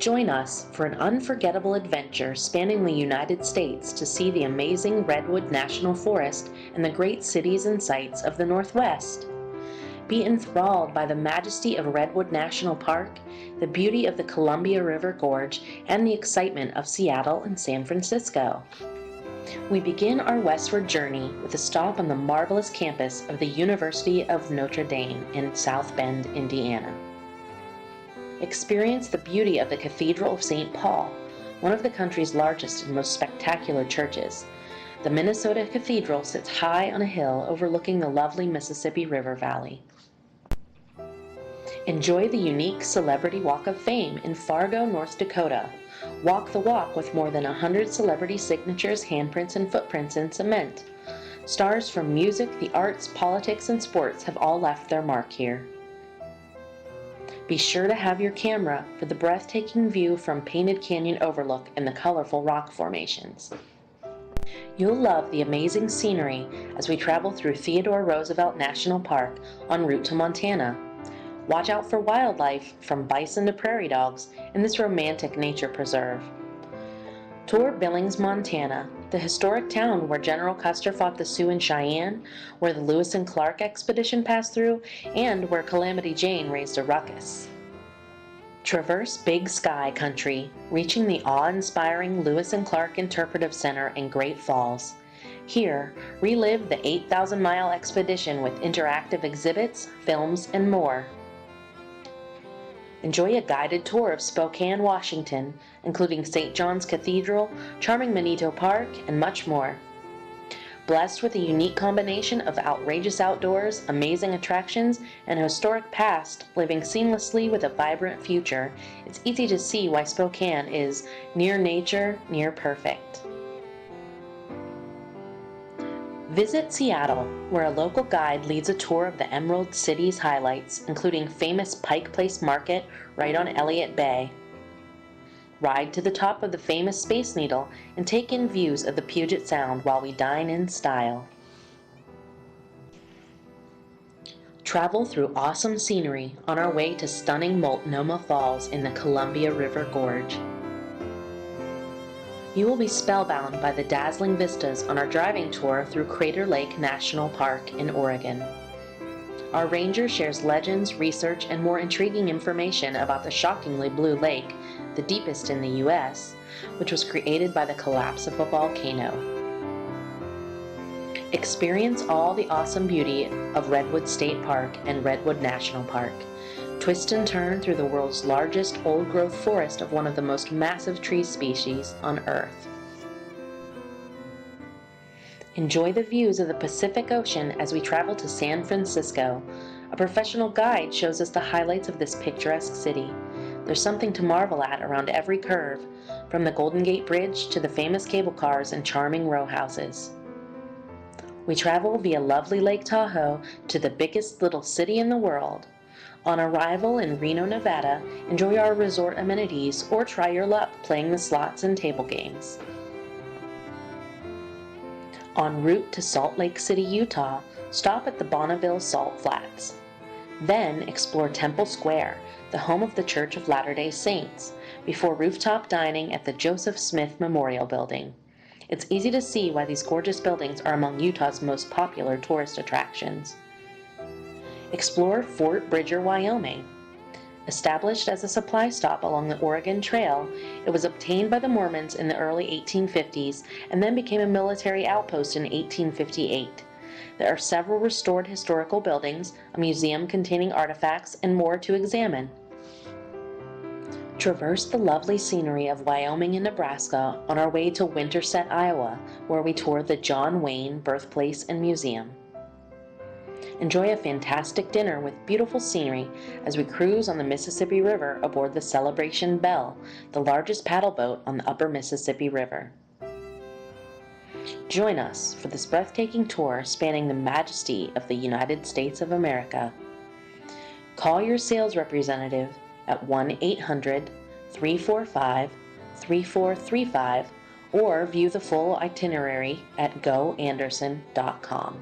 Join us for an unforgettable adventure spanning the United States to see the amazing Redwood National Forest and the great cities and sights of the Northwest. Be enthralled by the majesty of Redwood National Park, the beauty of the Columbia River Gorge, and the excitement of Seattle and San Francisco. We begin our westward journey with a stop on the marvelous campus of the University of Notre Dame in South Bend, Indiana. Experience the beauty of the Cathedral of St. Paul, one of the country's largest and most spectacular churches. The Minnesota Cathedral sits high on a hill overlooking the lovely Mississippi River Valley. Enjoy the unique Celebrity Walk of Fame in Fargo, North Dakota. Walk the walk with more than 100 celebrity signatures, handprints, and footprints in cement. Stars from music, the arts, politics, and sports have all left their mark here. Be sure to have your camera for the breathtaking view from Painted Canyon Overlook and the colorful rock formations. You'll love the amazing scenery as we travel through Theodore Roosevelt National Park en route to Montana. Watch out for wildlife from bison to prairie dogs in this romantic nature preserve. Tour Billings, Montana, the historic town where General Custer fought the Sioux and Cheyenne, where the Lewis and Clark expedition passed through, and where Calamity Jane raised a ruckus. Traverse Big Sky Country, reaching the awe-inspiring Lewis and Clark Interpretive Center in Great Falls. Here, relive the 8,000-mile expedition with interactive exhibits, films, and more. Enjoy a guided tour of Spokane, Washington, including St. John's Cathedral, charming Manito Park, and much more. Blessed with a unique combination of outrageous outdoors, amazing attractions, and a historic past living seamlessly with a vibrant future, it's easy to see why Spokane is near nature, near perfect. Visit Seattle, where a local guide leads a tour of the Emerald City's highlights, including famous Pike Place Market right on Elliott Bay. Ride to the top of the famous Space Needle and take in views of the Puget Sound while we dine in style. Travel through awesome scenery on our way to stunning Multnomah Falls in the Columbia River Gorge. You will be spellbound by the dazzling vistas on our driving tour through Crater Lake National Park in Oregon. Our ranger shares legends, research, and more intriguing information about the shockingly blue lake, the deepest in the U.S., which was created by the collapse of a volcano. Experience all the awesome beauty of Redwood State Park and Redwood National Park. Twist and turn through the world's largest old-growth forest of one of the most massive tree species on Earth. Enjoy the views of the Pacific Ocean as we travel to San Francisco. A professional guide shows us the highlights of this picturesque city. There's something to marvel at around every curve, from the Golden Gate Bridge to the famous cable cars and charming row houses. We travel via lovely Lake Tahoe to the biggest little city in the world. On arrival in Reno, Nevada, enjoy our resort amenities or try your luck playing the slots and table games. En route to Salt Lake City, Utah, stop at the Bonneville Salt Flats. Then explore Temple Square, the home of the Church of Latter-day Saints, before rooftop dining at the Joseph Smith Memorial Building. It's easy to see why these gorgeous buildings are among Utah's most popular tourist attractions. Explore Fort Bridger, Wyoming. Established as a supply stop along the Oregon Trail, it was obtained by the Mormons in the early 1850s and then became a military outpost in 1858. There are several restored historical buildings, a museum containing artifacts, and more to examine. Traverse the lovely scenery of Wyoming and Nebraska on our way to Winterset, Iowa, where we tour the John Wayne Birthplace and Museum. Enjoy a fantastic dinner with beautiful scenery as we cruise on the Mississippi River aboard the Celebration Belle, the largest paddle boat on the upper Mississippi River. Join us for this breathtaking tour spanning the majesty of the United States of America. Call your sales representative at 1-800-345-3435 or view the full itinerary at goanderson.com.